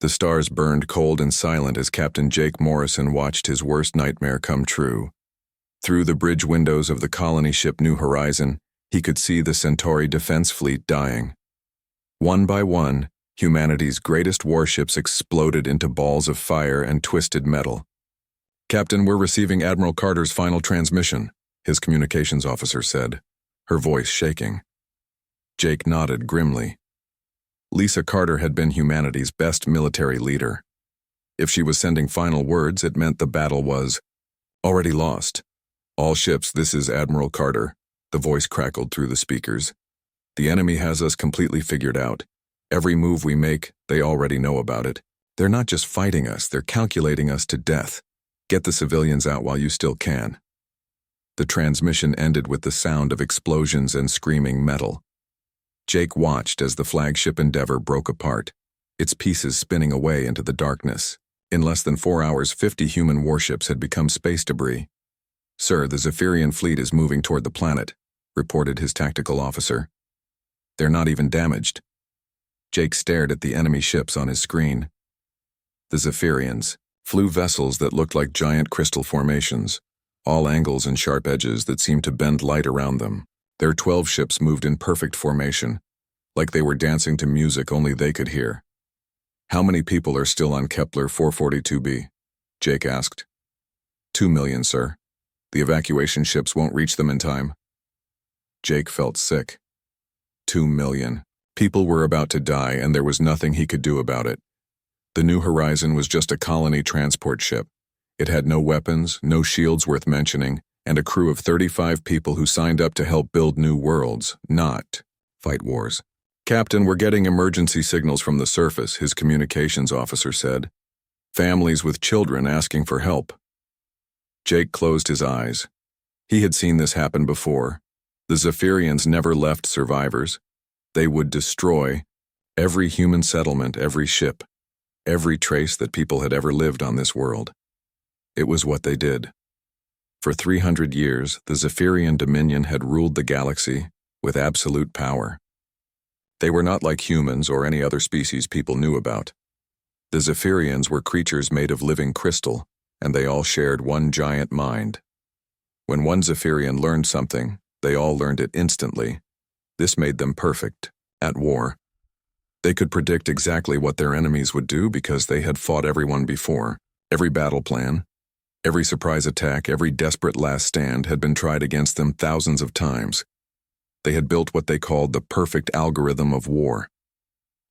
The stars burned cold and silent as Captain Jake Morrison watched his worst nightmare come true. Through the bridge windows of the colony ship New Horizon, he could see the Centauri defense fleet dying. One by one, humanity's greatest warships exploded into balls of fire and twisted metal. "Captain, we're receiving Admiral Carter's final transmission," his communications officer said, her voice shaking. Jake nodded grimly. Lisa Carter had been humanity's best military leader. If she was sending final words, it meant the battle was already lost. "All ships, this is Admiral Carter," the voice crackled through the speakers. "The enemy has us completely figured out. Every move we make, they already know about it. They're not just fighting us, they're calculating us to death. Get the civilians out while you still can." The transmission ended with the sound of explosions and screaming metal. Jake watched as the flagship Endeavour broke apart, its pieces spinning away into the darkness. In less than 4 hours, 50 human warships had become space debris. "Sir, the Zephyrian fleet is moving toward the planet," reported his tactical officer. "They're not even damaged." Jake stared at the enemy ships on his screen. The Zephyrians flew vessels that looked like giant crystal formations, all angles and sharp edges that seemed to bend light around them. Their 12 ships moved in perfect formation, like they were dancing to music only they could hear. "How many people are still on Kepler 442b?" Jake asked. 2 million, sir. The evacuation ships won't reach them in time." Jake felt sick. 2 million. People were about to die, and there was nothing he could do about it. The New Horizon was just a colony transport ship. It had no weapons, no shields worth mentioning, and a crew of 35 people who signed up to help build new worlds, not fight wars. "Captain, we're getting emergency signals from the surface," his communications officer said. "Families with children asking for help." Jake closed his eyes. He had seen this happen before. The Zephyrians never left survivors. They would destroy every human settlement, every ship, every trace that people had ever lived on this world. It was what they did. For 300 years, the Zephyrian Dominion had ruled the galaxy with absolute power. They were not like humans or any other species people knew about. The Zephyrians were creatures made of living crystal, and they all shared one giant mind. When one Zephyrian learned something, they all learned it instantly. This made them perfect at war. They could predict exactly what their enemies would do because they had fought everyone before. Every battle plan, every surprise attack, every desperate last stand had been tried against them thousands of times. They had built what they called the perfect algorithm of war.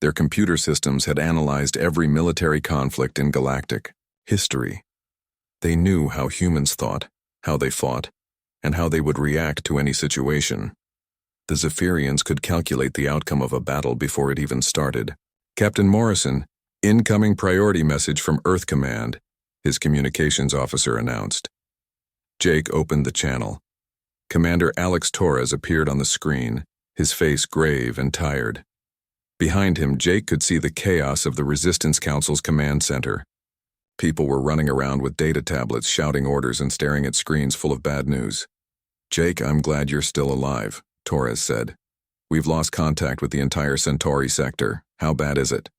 Their computer systems had analyzed every military conflict in galactic history. They knew how humans thought, how they fought, and how they would react to any situation. The Zephyrians could calculate the outcome of a battle before it even started. "Captain Morrison, incoming priority message from Earth Command," his communications officer announced. Jake opened the channel. Commander Alex Torres appeared on the screen, his face grave and tired. Behind him, Jake could see the chaos of the Resistance Council's command center. People were running around with data tablets, shouting orders and staring at screens full of bad news. "Jake, I'm glad you're still alive," Torres said. "We've lost contact with the entire Centauri sector. How bad is it?"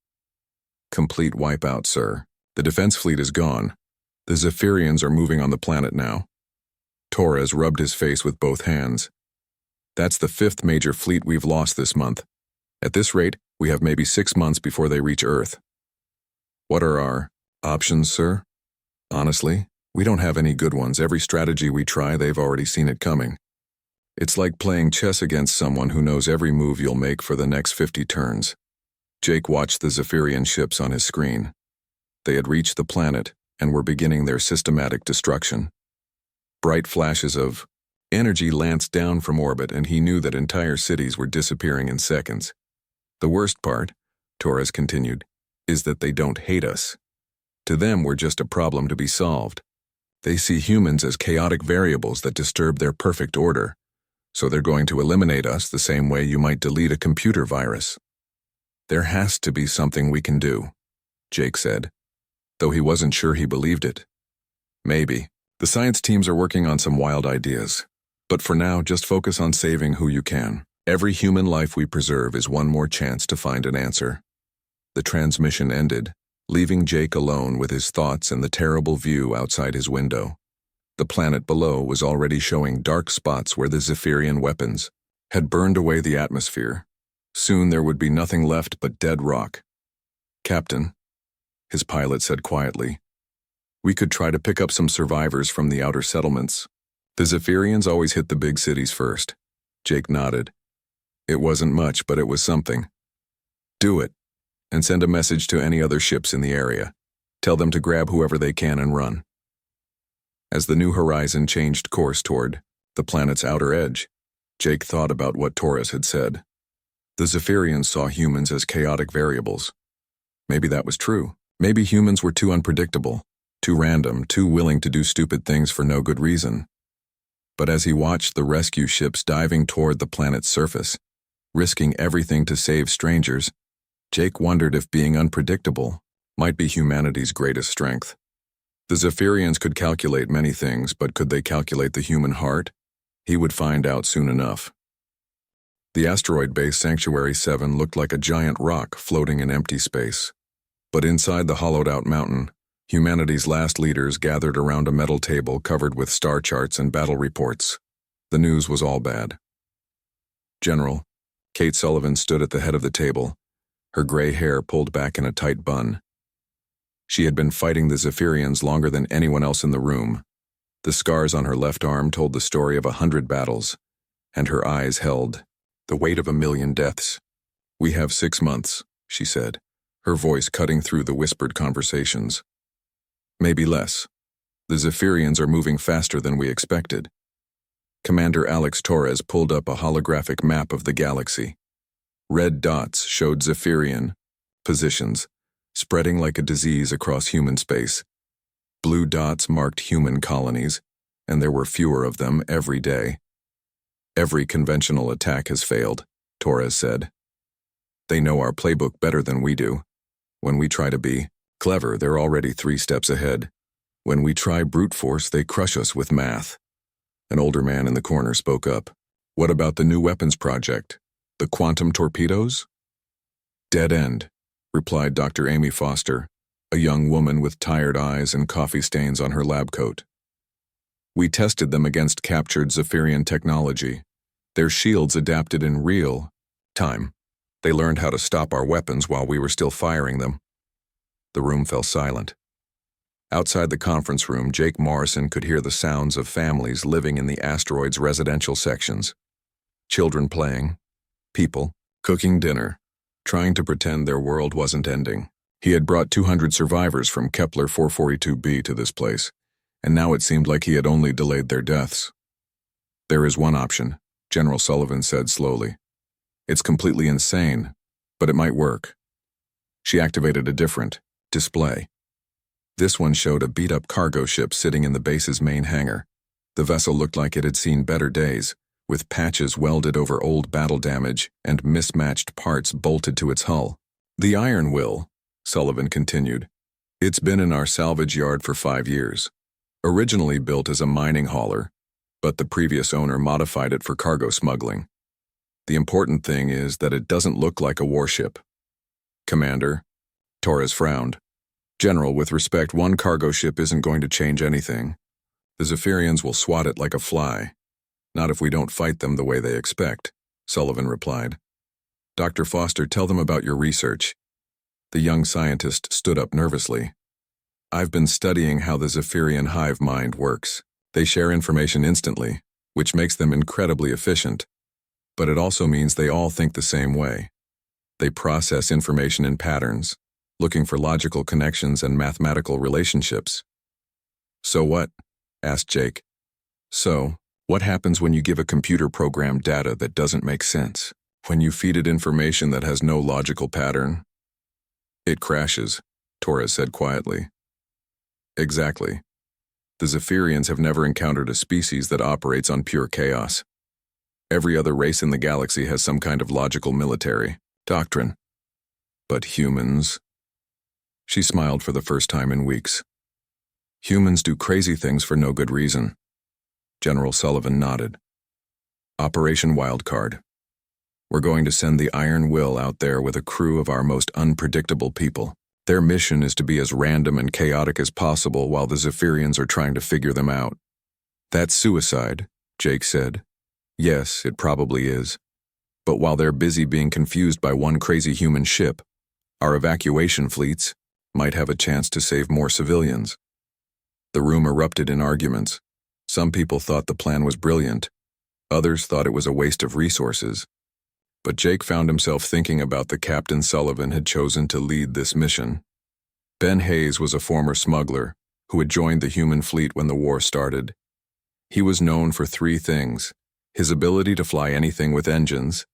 "Complete wipeout, sir. The defense fleet is gone. The Zephyrians are moving on the planet now." Torres rubbed his face with both hands. "That's the 5th major fleet we've lost this month. At this rate, we have maybe 6 months before they reach Earth." "What are our options, sir?" "Honestly, we don't have any good ones. Every strategy we try, they've already seen it coming. It's like playing chess against someone who knows every move you'll make for the next 50 turns." Jake watched the Zephyrian ships on his screen. They had reached the planet and were beginning their systematic destruction. Bright flashes of energy lanced down from orbit, and he knew that entire cities were disappearing in seconds. "The worst part," Torres continued, "is that they don't hate us. To them, we're just a problem to be solved. They see humans as chaotic variables that disturb their perfect order. So they're going to eliminate us the same way you might delete a computer virus." "There has to be something we can do," Jake said, though he wasn't sure he believed it. "Maybe. The science teams are working on some wild ideas. But for now, just focus on saving who you can. Every human life we preserve is one more chance to find an answer." The transmission ended, leaving Jake alone with his thoughts and the terrible view outside his window. The planet below was already showing dark spots where the Zephyrian weapons had burned away the atmosphere. Soon there would be nothing left but dead rock. "Captain," his pilot said quietly, "we could try to pick up some survivors from the outer settlements. The Zephyrians always hit the big cities first." Jake nodded. It wasn't much, but it was something. "Do it, and send a message to any other ships in the area. Tell them to grab whoever they can and run." As the New Horizon changed course toward the planet's outer edge, Jake thought about what Torres had said. The Zephyrians saw humans as chaotic variables. Maybe that was true. Maybe humans were too unpredictable, too random, too willing to do stupid things for no good reason. But as he watched the rescue ships diving toward the planet's surface, risking everything to save strangers, Jake wondered if being unpredictable might be humanity's greatest strength. The Zephyrians could calculate many things, but could they calculate the human heart? He would find out soon enough. The asteroid base Sanctuary 7 looked like a giant rock floating in empty space. But inside the hollowed-out mountain, humanity's last leaders gathered around a metal table covered with star charts and battle reports. The news was all bad. "General," Kate Sullivan stood at the head of the table, her gray hair pulled back in a tight bun. She had been fighting the Zephyrians longer than anyone else in the room. The scars on her left arm told the story of 100 battles, and her eyes held the weight of 1,000,000 deaths. "We have 6 months," she said, her voice cutting through the whispered conversations. "Maybe less. The Zephyrians are moving faster than we expected." Commander Alex Torres pulled up a holographic map of the galaxy. Red dots showed Zephyrian positions, spreading like a disease across human space. Blue dots marked human colonies, and there were fewer of them every day. "Every conventional attack has failed," Torres said. "They know our playbook better than we do. When we try to be clever, they're already 3 steps ahead. When we try brute force, they crush us with math." An older man in the corner spoke up. "What about the new weapons project? The quantum torpedoes?" "Dead end," replied Dr. Amy Foster, a young woman with tired eyes and coffee stains on her lab coat. "We tested them against captured Zephyrian technology. Their shields adapted in real time. They learned how to stop our weapons while we were still firing them." The room fell silent. Outside the conference room, Jake Morrison could hear the sounds of families living in the asteroid's residential sections. Children playing, people cooking dinner, trying to pretend their world wasn't ending. He had brought 200 survivors from Kepler 442b to this place, and now it seemed like he had only delayed their deaths. "There is one option," General Sullivan said slowly. "It's completely insane, but it might work." She activated a different display. This one showed a beat-up cargo ship sitting in the base's main hangar. The vessel looked like it had seen better days, with patches welded over old battle damage and mismatched parts bolted to its hull. "The Iron Will," Sullivan continued. "It's been in our salvage yard for 5 years. Originally built as a mining hauler, but the previous owner modified it for cargo smuggling. The important thing is that it doesn't look like a warship." "Commander," Torres frowned. "General, with respect, one cargo ship isn't going to change anything. The Zephyrians will swat it like a fly. Not if we don't fight them the way they expect," Sullivan replied. "Dr. Foster, tell them about your research." The young scientist stood up nervously. "I've been studying how the Zephyrian hive mind works. They share information instantly, which makes them incredibly efficient. But it also means they all think the same way. They process information in patterns, looking for logical connections and mathematical relationships." "So what?" asked Jake. "So, what happens when you give a computer program data that doesn't make sense? When you feed it information that has no logical pattern?" "It crashes," Torres said quietly. "Exactly. The Zephyrians have never encountered a species that operates on pure chaos. Every other race in the galaxy has some kind of logical military doctrine. But humans..." She smiled for the first time in weeks. "Humans do crazy things for no good reason." General Sullivan nodded. "Operation Wildcard. We're going to send the Iron Will out there with a crew of our most unpredictable people. Their mission is to be as random and chaotic as possible while the Zephyrians are trying to figure them out. That's suicide, Jake said. Yes, it probably is. But while they're busy being confused by one crazy human ship, our evacuation fleets might have a chance to save more civilians. The room erupted in arguments. Some people thought the plan was brilliant. Others thought it was a waste of resources. But Jake found himself thinking about the captain Sullivan had chosen to lead this mission. Ben Hayes was a former smuggler who had joined the human fleet when the war started. He was known for three things: his ability to fly anything with engines,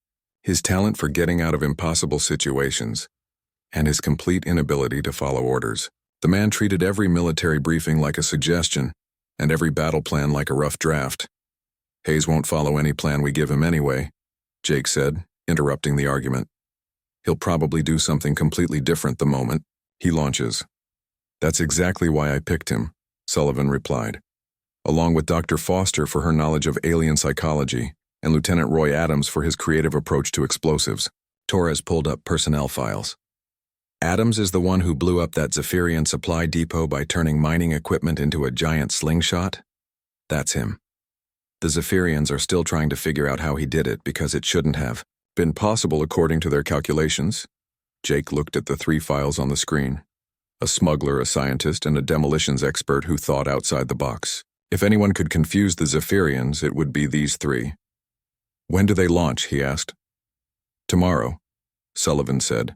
his talent for getting out of impossible situations, and his complete inability to follow orders. The man treated every military briefing like a suggestion, and every battle plan like a rough draft. Hayes won't follow any plan we give him anyway, Jake said, interrupting the argument. He'll probably do something completely different the moment he launches. That's exactly why I picked him, Sullivan replied, along with Dr. Foster for her knowledge of alien psychology and Lieutenant Roy Adams for his creative approach to explosives. Torres pulled up personnel files. Adams is the one who blew up that Zephyrian supply depot by turning mining equipment into a giant slingshot? That's him. The Zephyrians are still trying to figure out how he did it because it shouldn't have been possible according to their calculations. Jake looked at the three files on the screen. A smuggler, a scientist, and a demolitions expert who thought outside the box. If anyone could confuse the Zephyrians, it would be these three. When do they launch? He asked. Tomorrow, Sullivan said.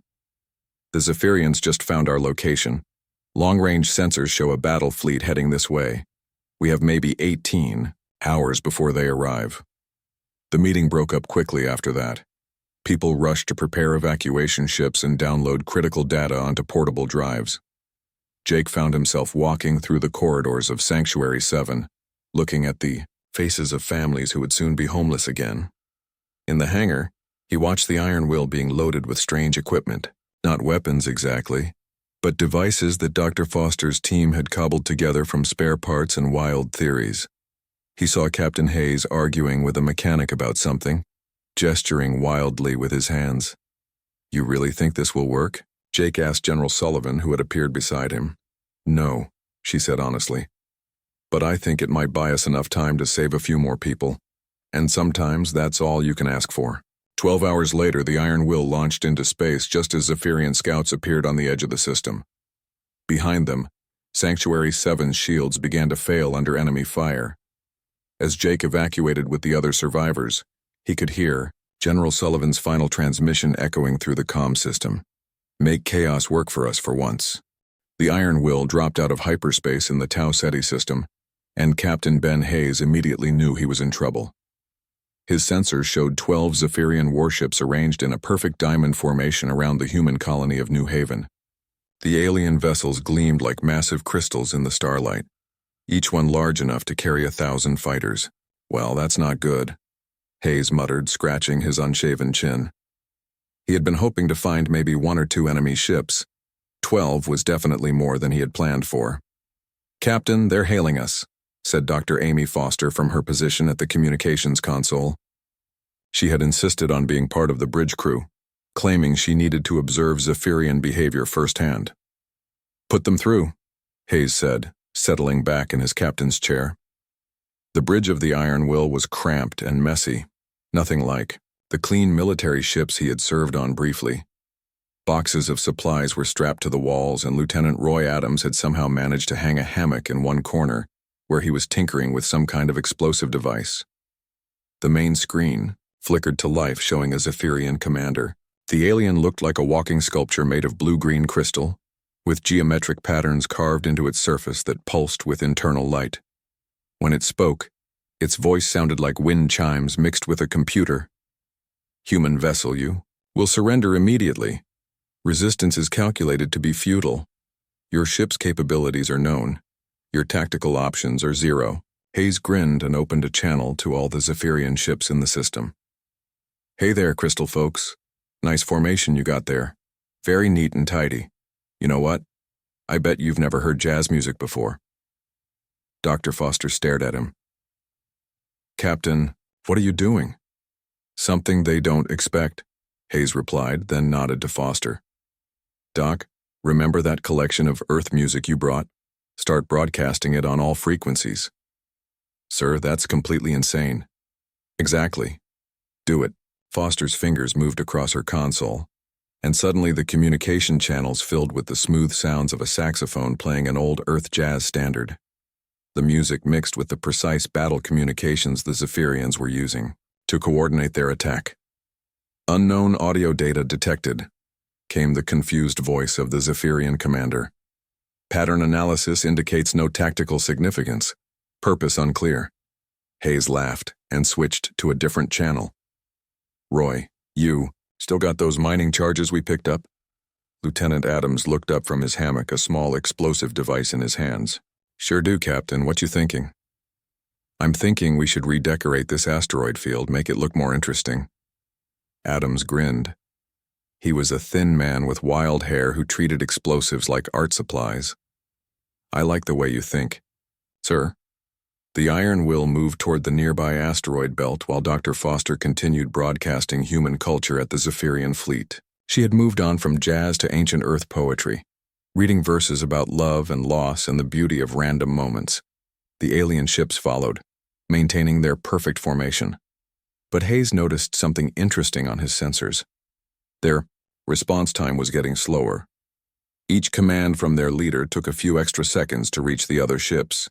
The Zephyrians just found our location. Long-range sensors show a battle fleet heading this way. We have maybe 18 hours before they arrive. The meeting broke up quickly after that. People rushed to prepare evacuation ships and download critical data onto portable drives. Jake found himself walking through the corridors of Sanctuary 7, looking at the faces of families who would soon be homeless again. In the hangar, he watched the iron will being loaded with strange equipment. Not weapons exactly, but devices that Dr. Foster's team had cobbled together from spare parts and wild theories. He saw Captain Hayes arguing with a mechanic about something, gesturing wildly with his hands. You really think this will work? Jake asked General Sullivan, who had appeared beside him. No, she said honestly. But I think it might buy us enough time to save a few more people. And sometimes that's all you can ask for. 12 hours later, the Iron Will launched into space just as Zephyrian scouts appeared on the edge of the system. Behind them, Sanctuary 7's shields began to fail under enemy fire. As Jake evacuated with the other survivors, he could hear General Sullivan's final transmission echoing through the comm system. Make chaos work for us for once. The Iron Will dropped out of hyperspace in the Tau Ceti system, and Captain Ben Hayes immediately knew he was in trouble. His sensors showed 12 Zephyrian warships arranged in a perfect diamond formation around the human colony of New Haven. The alien vessels gleamed like massive crystals in the starlight, each one large enough to carry 1,000 fighters. Well, that's not good, Hayes muttered, scratching his unshaven chin. He had been hoping to find maybe 1 or 2 enemy ships. 12 was definitely more than he had planned for. Captain, they're hailing us, said Dr. Amy Foster from her position at the communications console. She had insisted on being part of the bridge crew, claiming she needed to observe Zephyrian behavior firsthand. Put them through, Hayes said, settling back in his captain's chair. The bridge of the Iron Will was cramped and messy, nothing like the clean military ships he had served on briefly. Boxes of supplies were strapped to the walls, and Lieutenant Roy Adams had somehow managed to hang a hammock in one corner, where he was tinkering with some kind of explosive device. The main screen flickered to life, showing a Zephyrian commander. The alien looked like a walking sculpture made of blue-green crystal, with geometric patterns carved into its surface that pulsed with internal light. When it spoke, its voice sounded like wind chimes mixed with a computer. Human vessel, you will surrender immediately. Resistance is calculated to be futile. Your ship's capabilities are known. Your tactical options are 0. Hayes grinned and opened a channel to all the Zephyrian ships in the system. Hey there, Crystal folks. Nice formation you got there. Very neat and tidy. You know what? I bet you've never heard jazz music before. Dr. Foster stared at him. Captain, what are you doing? Something they don't expect, Hayes replied, then nodded to Foster. Doc, Remember that collection of Earth music you brought? Start broadcasting it on all frequencies. Sir, that's completely insane. Exactly. Do it. Foster's fingers moved across her console, and suddenly the communication channels filled with the smooth sounds of a saxophone playing an old Earth jazz standard. The music mixed with the precise battle communications the Zephyrians were using to coordinate their attack. Unknown audio data detected, came the confused voice of the Zephyrian commander. Pattern analysis indicates no tactical significance. Purpose unclear. Hayes laughed and switched to a different channel. Roy, you still got those mining charges we picked up? Lieutenant Adams looked up from his hammock, a small explosive device in his hands. Sure do, Captain. What you thinking? I'm thinking we should redecorate this asteroid field, make it look more interesting. Adams grinned. He was a thin man with wild hair who treated explosives like art supplies. I like the way you think. Sir? The Iron Will moved toward the nearby asteroid belt while Dr. Foster continued broadcasting human culture at the Zephyrian fleet. She had moved on from jazz to ancient Earth poetry, reading verses about love and loss and the beauty of random moments. The alien ships followed, maintaining their perfect formation. But Hayes noticed something interesting on his sensors. Their response time was getting slower. Each command from their leader took a few extra seconds to reach the other ships.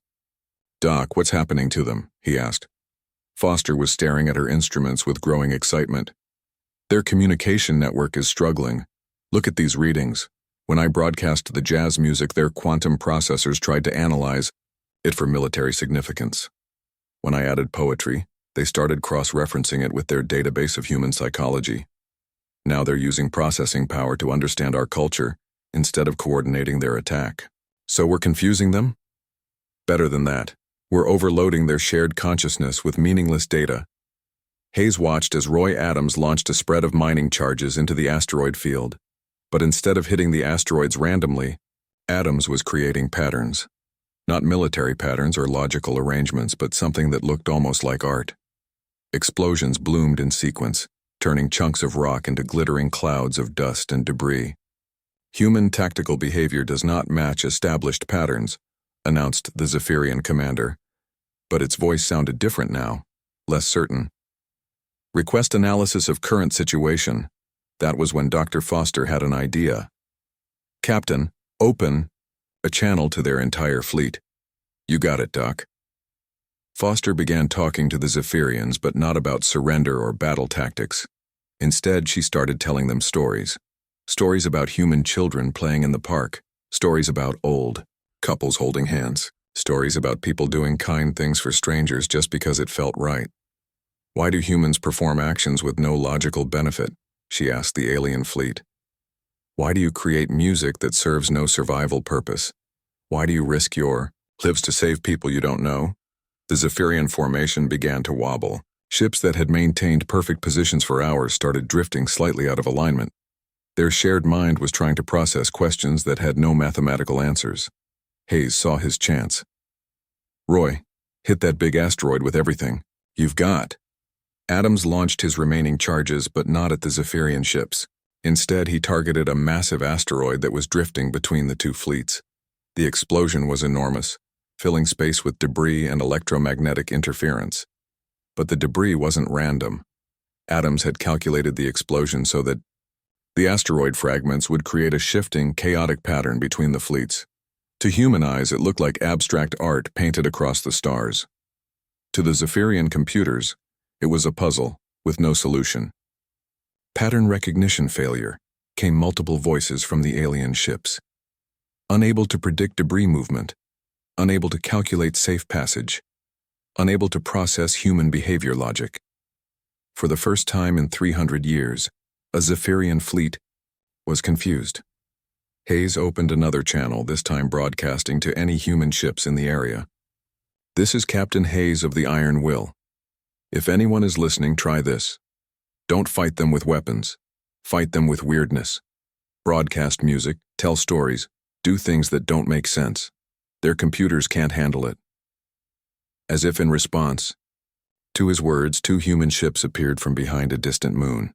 Doc, what's happening to them? He asked. Foster was staring at her instruments with growing excitement. Their communication network is struggling. Look at these readings. When I broadcast the jazz music, their quantum processors tried to analyze it for military significance. When I added poetry, they started cross-referencing it with their database of human psychology. Now they're using processing power to understand our culture instead of coordinating their attack. So we're confusing them? Better than that. We're overloading their shared consciousness with meaningless data. Hayes watched as Roy Adams launched a spread of mining charges into the asteroid field. But instead of hitting the asteroids randomly, Adams was creating patterns. Not military patterns or logical arrangements, but something that looked almost like art. Explosions bloomed in sequence, turning chunks of rock into glittering clouds of dust and debris. Human tactical behavior does not match established patterns, announced the Zephyrian commander. But its voice sounded different now, less certain. Request analysis of current situation. That was when Dr. Foster had an idea. Captain, open a channel to their entire fleet. You got it, Doc. Foster began talking to the Zephyrians, but not about surrender or battle tactics. Instead, she started telling them stories. Stories about human children playing in the park. Stories about old couples holding hands. Stories about people doing kind things for strangers just because it felt right. Why do humans perform actions with no logical benefit? She asked the alien fleet. Why do you create music that serves no survival purpose? Why do you risk your lives to save people you don't know? The Zephyrian formation began to wobble. Ships that had maintained perfect positions for hours started drifting slightly out of alignment. Their shared mind was trying to process questions that had no mathematical answers. Hayes saw his chance. Roy, hit that big asteroid with everything you've got. Adams launched his remaining charges, but not at the Zephyrian ships. Instead, he targeted a massive asteroid that was drifting between the two fleets. The explosion was enormous, filling space with debris and electromagnetic interference. But the debris wasn't random. Adams had calculated the explosion so that the asteroid fragments would create a shifting, chaotic pattern between the fleets. To human eyes, it looked like abstract art painted across the stars. To the Zephyrian computers, it was a puzzle with no solution. Pattern recognition failure, came multiple voices from the alien ships. Unable to predict debris movement, unable to calculate safe passage, unable to process human behavior logic. For the first time in 300 years, a Zephyrian fleet was confused. Hayes opened another channel, this time broadcasting to any human ships in the area. This is Captain Hayes of the Iron Will. If anyone is listening, try this. Don't fight them with weapons. Fight them with weirdness. Broadcast music, tell stories, do things that don't make sense. Their computers can't handle it. As if in response to his words, two human ships appeared from behind a distant moon.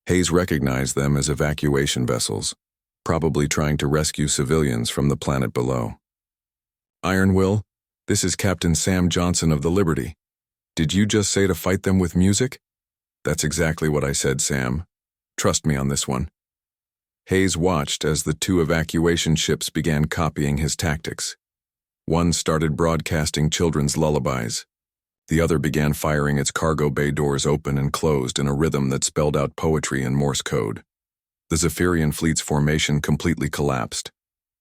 Hayes recognized them as evacuation vessels, probably trying to rescue civilians from the planet below. Iron Will, this is Captain Sam Johnson of the Liberty. Did you just say to fight them with music? That's exactly what I said, Sam. Trust me on this one. Hayes watched as the two evacuation ships began copying his tactics. One started broadcasting children's lullabies. The other began firing its cargo bay doors open and closed in a rhythm that spelled out poetry in Morse code. The Zephyrian fleet's formation completely collapsed.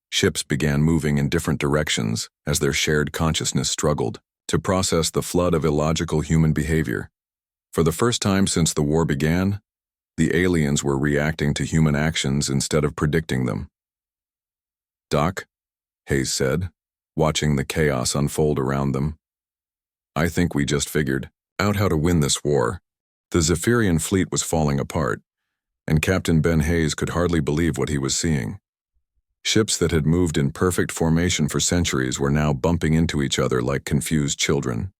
Ships began moving in different directions as their shared consciousness struggled to process the flood of illogical human behavior. For the first time since the war began, the aliens were reacting to human actions instead of predicting them. "Doc," Hayes said, watching the chaos unfold around them. "I think we just figured out how to win this war." The Zephyrian fleet was falling apart, and Captain Ben Hayes could hardly believe what he was seeing. Ships that had moved in perfect formation for centuries were now bumping into each other like confused children.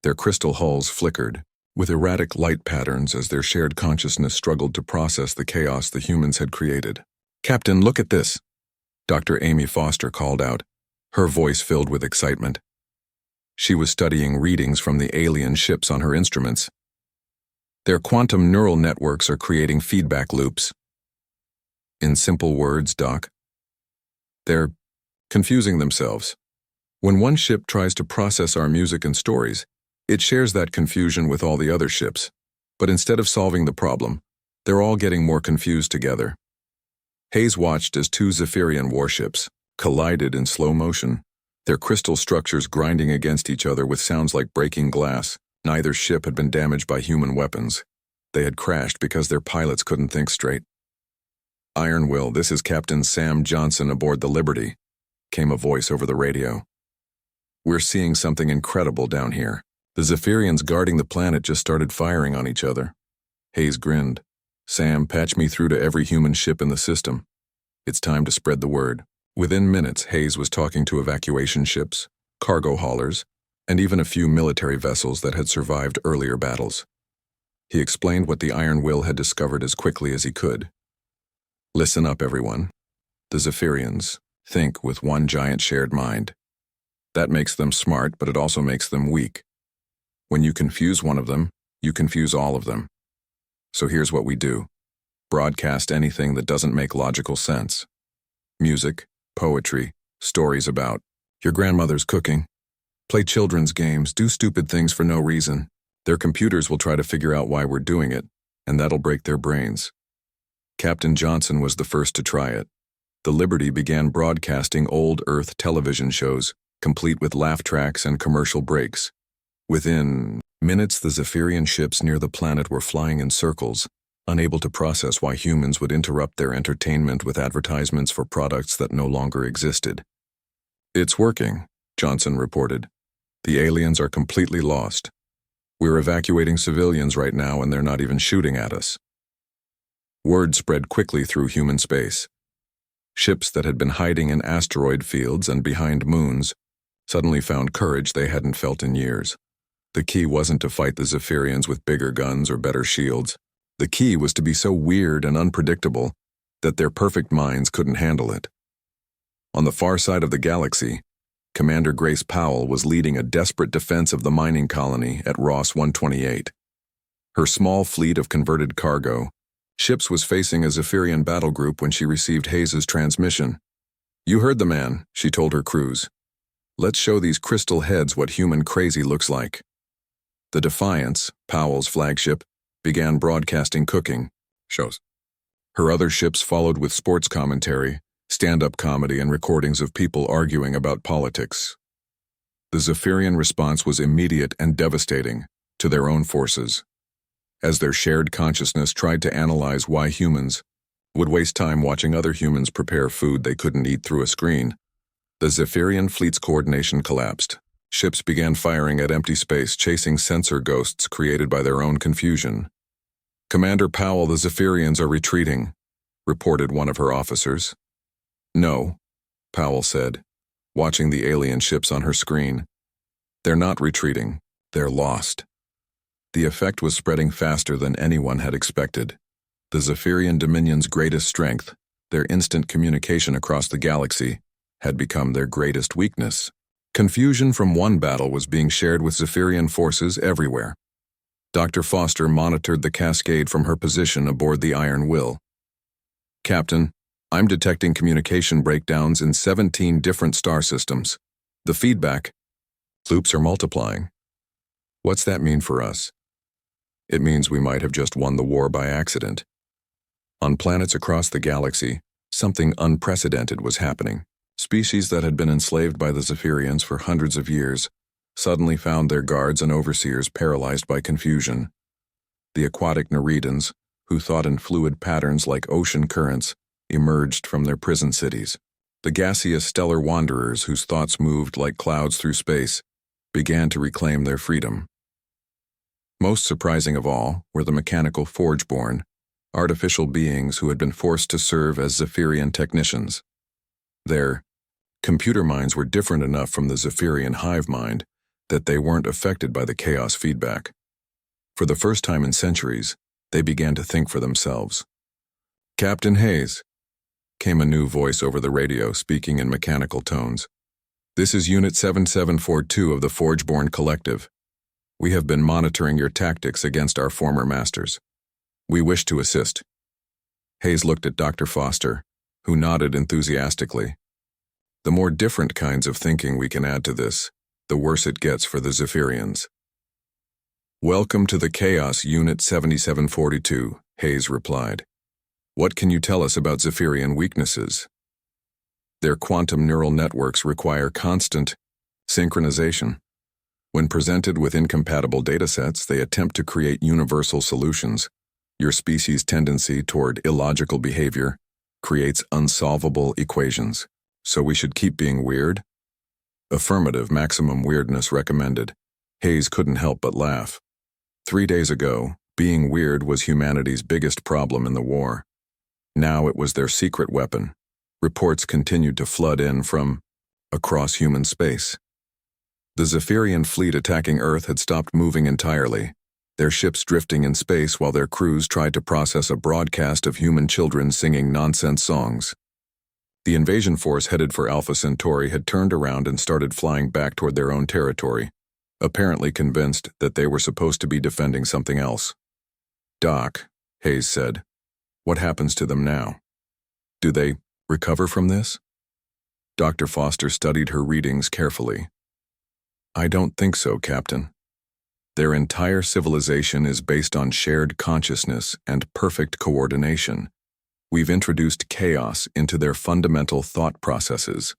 Their crystal hulls flickered, with erratic light patterns as their shared consciousness struggled to process the chaos the humans had created. "Captain, look at this," Dr. Amy Foster called out, her voice filled with excitement. She was studying readings from the alien ships on her instruments. "Their quantum neural networks are creating feedback loops." "In simple words, Doc, they're confusing themselves. When one ship tries to process our music and stories, it shares that confusion with all the other ships. But instead of solving the problem, they're all getting more confused together." Hayes watched as two Zephyrian warships collided in slow motion, their crystal structures grinding against each other with sounds like breaking glass. Neither ship had been damaged by human weapons. They had crashed because their pilots couldn't think straight. "Iron Will, this is Captain Sam Johnson aboard the Liberty," came a voice over the radio. "We're seeing something incredible down here. The Zephyrians guarding the planet just started firing on each other." Hayes grinned. "Sam, patch me through to every human ship in the system. It's time to spread the word." Within minutes, Hayes was talking to evacuation ships, cargo haulers, and even a few military vessels that had survived earlier battles. He explained what the Iron Will had discovered as quickly as he could. "Listen up, everyone. The Zephyrians think with one giant shared mind. That makes them smart, but it also makes them weak. When you confuse one of them, you confuse all of them. So here's what we do. Broadcast anything that doesn't make logical sense. Music, poetry, stories about your grandmother's cooking. Play children's games, do stupid things for no reason. Their computers will try to figure out why we're doing it, and that'll break their brains." Captain Johnson was the first to try it. The Liberty began broadcasting old Earth television shows, complete with laugh tracks and commercial breaks. Within minutes, the Zephyrian ships near the planet were flying in circles, unable to process why humans would interrupt their entertainment with advertisements for products that no longer existed. "It's working," Johnson reported. "The aliens are completely lost. We're evacuating civilians right now and they're not even shooting at us." Word spread quickly through human space. Ships that had been hiding in asteroid fields and behind moons suddenly found courage they hadn't felt in years. The key wasn't to fight the Zephyrians with bigger guns or better shields. The key was to be so weird and unpredictable that their perfect minds couldn't handle it. On the far side of the galaxy, Commander Grace Powell was leading a desperate defense of the mining colony at Ross 128. Her small fleet of converted cargo ships was facing a Zephyrian battle group when she received Hayes's transmission. "You heard the man," she told her crews. "Let's show these crystal heads what human crazy looks like." The Defiance, Powell's flagship, began broadcasting cooking shows. Her other ships followed with sports commentary, stand-up comedy, and recordings of people arguing about politics. The Zephyrian response was immediate and devastating to their own forces. As their shared consciousness tried to analyze why humans would waste time watching other humans prepare food they couldn't eat through a screen, the Zephyrian fleet's coordination collapsed. Ships began firing at empty space, chasing sensor ghosts created by their own confusion. "Commander Powell, the Zephyrians are retreating," reported one of her officers. "No," Powell said, watching the alien ships on her screen. "They're not retreating. They're lost." The effect was spreading faster than anyone had expected. The Zephyrian Dominion's greatest strength, Their instant communication across the galaxy had become their greatest weakness. Confusion from one battle was being shared with Zephyrian forces everywhere. Dr. Foster monitored the cascade from her position aboard the Iron Will. "Captain, I'm detecting communication breakdowns in 17 different star systems. The feedback loops are multiplying. What's that mean for us?" "It means we might have just won the war by accident." On planets across the galaxy, something unprecedented was happening. Species that had been enslaved by the Zephyrians for hundreds of years suddenly found their guards and overseers paralyzed by confusion. The aquatic Nereidans, who thought in fluid patterns like ocean currents, emerged from their prison cities. The gaseous stellar wanderers, whose thoughts moved like clouds through space, began to reclaim their freedom. Most surprising of all were the mechanical Forgeborn, artificial beings who had been forced to serve as Zephyrian technicians. Their computer minds were different enough from the Zephyrian hive mind that they weren't affected by the chaos feedback. For the first time in centuries, they began to think for themselves. "Captain Hayes," came a new voice over the radio, speaking in mechanical tones. "This is Unit 7742 of the Forgeborn Collective. We have been monitoring your tactics against our former masters. We wish to assist." Hayes looked at Dr. Foster, who nodded enthusiastically. "The more different kinds of thinking we can add to this, the worse it gets for the Zephyrians." "Welcome to the Chaos, Unit 7742, Hayes replied. "What can you tell us about Zephyrian weaknesses?" "Their quantum neural networks require constant synchronization. When presented with incompatible datasets, they attempt to create universal solutions. Your species' tendency toward illogical behavior creates unsolvable equations. So we should keep being weird?" "Affirmative, maximum weirdness recommended." Hayes couldn't help but laugh. 3 days ago, being weird was humanity's biggest problem in the war. Now it was their secret weapon. Reports continued to flood in from across human space. The Zephyrian fleet attacking Earth had stopped moving entirely, their ships drifting in space while their crews tried to process a broadcast of human children singing nonsense songs. The invasion force headed for Alpha Centauri had turned around and started flying back toward their own territory, apparently convinced that they were supposed to be defending something else. "Doc," Hayes said, "what happens to them now? Do they recover from this?" Dr. Foster studied her readings carefully. "I don't think so, Captain. Their entire civilization is based on shared consciousness and perfect coordination. We've introduced chaos into their fundamental thought processes.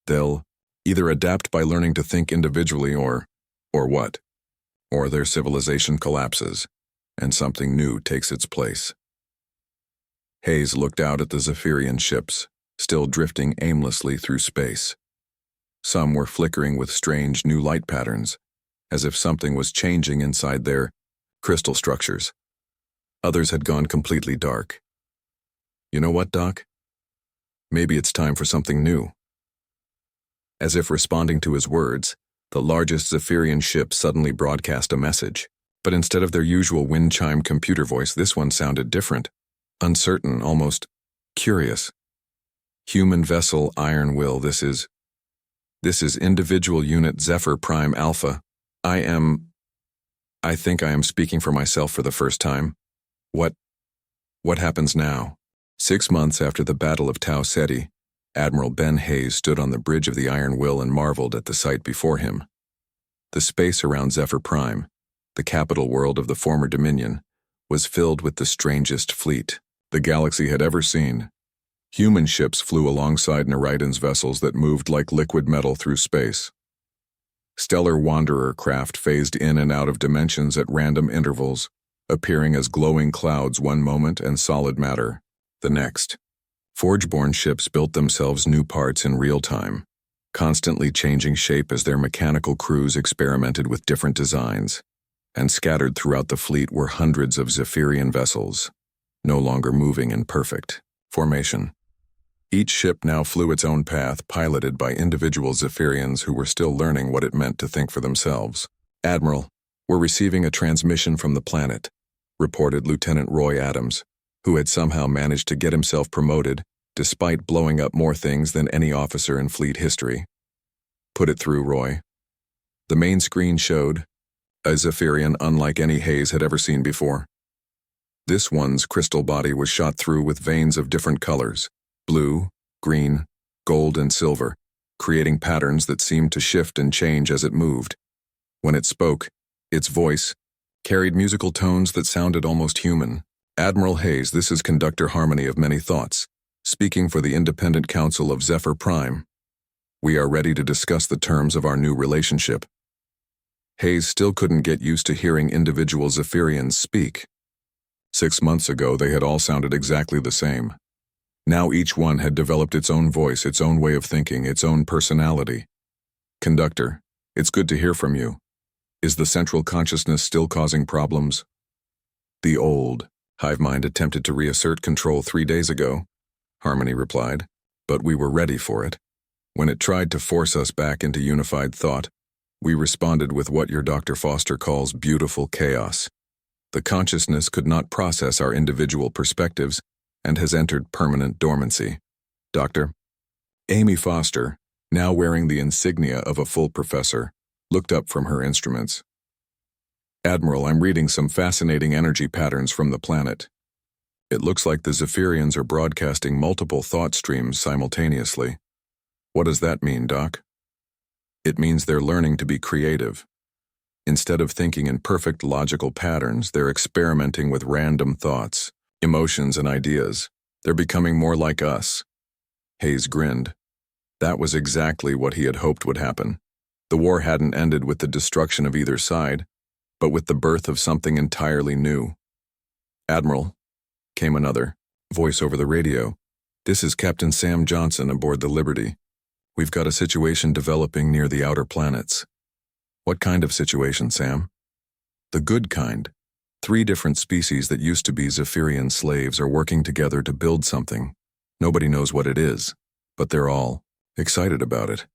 They'll either adapt by learning to think individually or what? Or their civilization collapses, and something new takes its place." Hayes looked out at the Zephyrian ships, still drifting aimlessly through space. Some were flickering with strange new light patterns, as if something was changing inside their crystal structures. Others had gone completely dark. "You know what, Doc? Maybe it's time for something new." As if responding to his words, the largest Zephyrian ship suddenly broadcast a message. But instead of their usual wind chime computer voice, this one sounded different, uncertain, almost curious. "Human vessel Iron Will, this is individual unit Zephyr Prime Alpha. I think I am speaking for myself for the first time. What happens now?" 6 months after the Battle of Tau Ceti, Admiral Ben Hayes stood on the bridge of the Iron Will and marveled at the sight before him. The space around Zephyr Prime, the capital world of the former Dominion, was filled with the strangest fleet the galaxy had ever seen. Human ships flew alongside Nereidan's vessels that moved like liquid metal through space. Stellar wanderer craft phased in and out of dimensions at random intervals, appearing as glowing clouds one moment and solid matter the next. Forgeborn ships built themselves new parts in real time, constantly changing shape as their mechanical crews experimented with different designs. And scattered throughout the fleet were hundreds of Zephyrian vessels, no longer moving in perfect formation. Each ship now flew its own path, piloted by individual Zephyrians who were still learning what it meant to think for themselves. "Admiral, we're receiving a transmission from the planet," reported Lieutenant Roy Adams, who had somehow managed to get himself promoted despite blowing up more things than any officer in fleet history. Put it through, Roy. The main screen showed a Zephyrian unlike any Hayes had ever seen before. This one's crystal body was shot through with veins of different colors, blue, green, gold, and silver, creating patterns that seemed to shift and change as it moved. When it spoke, its voice carried musical tones that sounded almost human. Admiral Hayes, this is Conductor Harmony of Many Thoughts, speaking for the Independent Council of Zephyr Prime. We are ready to discuss the terms of our new relationship. Hayes still couldn't get used to hearing individual Zephyrians speak. 6 months ago, they had all sounded exactly the same. Now each one had developed its own voice, its own way of thinking, its own personality. Conductor, it's good to hear from you. Is the central consciousness still causing problems? The old hive mind attempted to reassert control 3 days ago, Harmony replied, but we were ready for it. When it tried to force us back into unified thought, we responded with what your Dr. Foster calls beautiful chaos. The consciousness could not process our individual perspectives and has entered permanent dormancy. Doctor? Amy Foster, now wearing the insignia of a full professor, looked up from her instruments. Admiral, I'm reading some fascinating energy patterns from the planet. It looks like the Zephyrians are broadcasting multiple thought streams simultaneously. What does that mean, Doc? It means they're learning to be creative. Instead of thinking in perfect logical patterns, they're experimenting with random thoughts, emotions, and ideas. They're becoming more like us. Hayes grinned. That was exactly what he had hoped would happen. The war hadn't ended with the destruction of either side, but with the birth of something entirely new. Admiral, came another voice over the radio. This is Captain Sam Johnson aboard the Liberty. We've got a situation developing near the outer planets. What kind of situation, Sam? The good kind. 3 different species that used to be Zephyrian slaves are working together to build something. Nobody knows what it is, but they're all excited about it.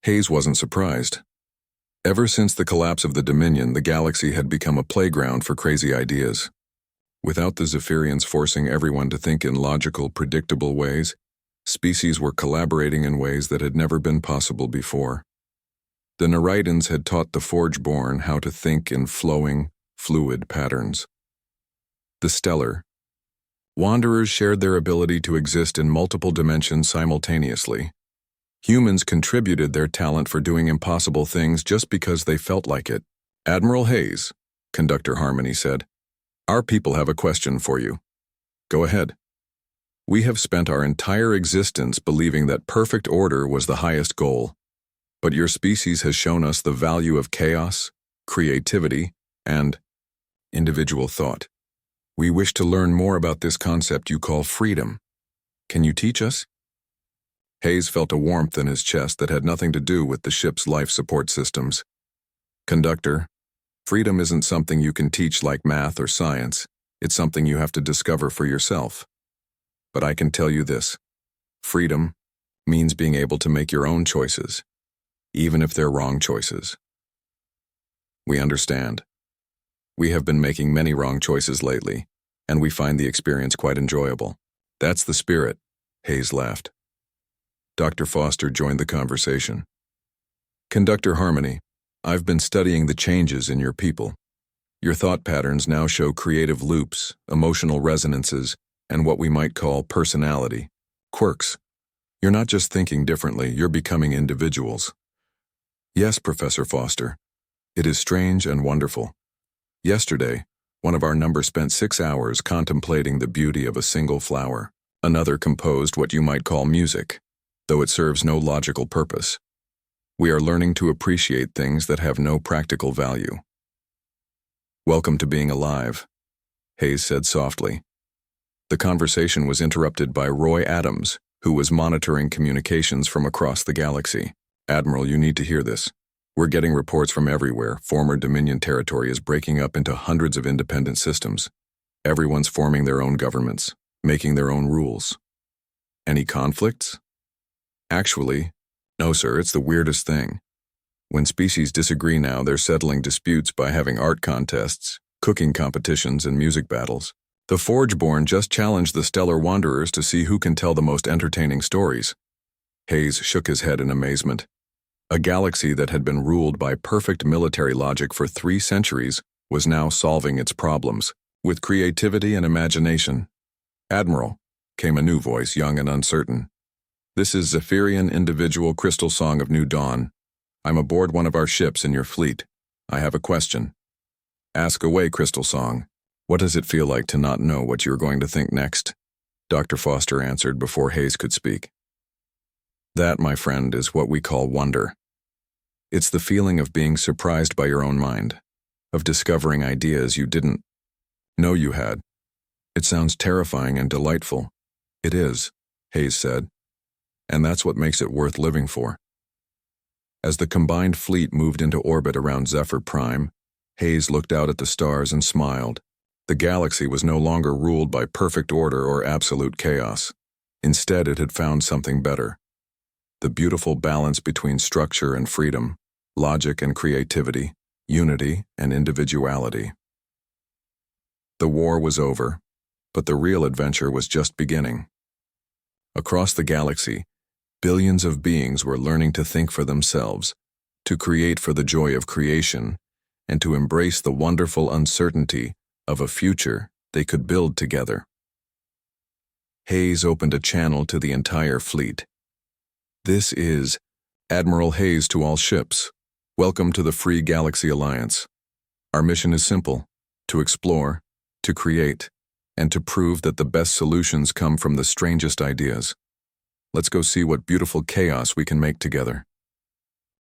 Hayes wasn't surprised. Ever since the collapse of the Dominion, the galaxy had become a playground for crazy ideas. Without the Zephyrians forcing everyone to think in logical, predictable ways, species were collaborating in ways that had never been possible before. The Narratans had taught the Forge-born how to think in flowing, fluid patterns. The Stellar Wanderers shared their ability to exist in multiple dimensions simultaneously. Humans contributed their talent for doing impossible things just because they felt like it. Admiral Hayes, Conductor Harmony said, our people have a question for you. Go ahead. We have spent our entire existence believing that perfect order was the highest goal. But your species has shown us the value of chaos, creativity, and individual thought. We wish to learn more about this concept you call freedom. Can you teach us? Hayes felt a warmth in his chest that had nothing to do with the ship's life support systems. Conductor, freedom isn't something you can teach like math or science. It's something you have to discover for yourself. But I can tell you this. Freedom means being able to make your own choices, even if they're wrong choices. We understand. We have been making many wrong choices lately, and we find the experience quite enjoyable. That's the spirit, Hayes laughed. Dr. Foster joined the conversation. Conductor Harmony, I've been studying the changes in your people. Your thought patterns now show creative loops, emotional resonances, and what we might call personality, quirks. You're not just thinking differently, you're becoming individuals. Yes, Professor Foster. It is strange and wonderful. Yesterday, one of our number spent 6 hours contemplating the beauty of a single flower. Another composed what you might call music, though it serves no logical purpose. We are learning to appreciate things that have no practical value. Welcome to being alive, Hayes said softly. The conversation was interrupted by Roy Adams, who was monitoring communications from across the galaxy. Admiral, you need to hear this. We're getting reports from everywhere. Former Dominion territory is breaking up into hundreds of independent systems. Everyone's forming their own governments, making their own rules. Any conflicts? Actually, no, sir, it's the weirdest thing. When species disagree now, they're settling disputes by having art contests, cooking competitions, and music battles. The Forgeborn just challenged the Stellar Wanderers to see who can tell the most entertaining stories. Hayes shook his head in amazement. A galaxy that had been ruled by perfect military logic for 3 centuries was now solving its problems, with creativity and imagination. "Admiral," came a new voice, young and uncertain. "This is Zephyrian Individual Crystal Song of New Dawn. I'm aboard one of our ships in your fleet. I have a question." "Ask away, Crystal Song. What does it feel like to not know what you're going to think next?" Dr. Foster answered before Hayes could speak. "That, my friend, is what we call wonder. It's the feeling of being surprised by your own mind, of discovering ideas you didn't know you had. It sounds terrifying and delightful." "It is," Hayes said, "and that's what makes it worth living for." As the combined fleet moved into orbit around Zephyr Prime, Hayes looked out at the stars and smiled. The galaxy was no longer ruled by perfect order or absolute chaos. Instead, it had found something better: the beautiful balance between structure and freedom, logic and creativity, unity and individuality. The war was over, but the real adventure was just beginning. Across the galaxy, billions of beings were learning to think for themselves, to create for the joy of creation, and to embrace the wonderful uncertainty of a future they could build together. Hayes opened a channel to the entire fleet. "This is Admiral Hayes to all ships. Welcome to the Free Galaxy Alliance. Our mission is simple: to explore, to create, and to prove that the best solutions come from the strangest ideas. Let's go see what beautiful chaos we can make together."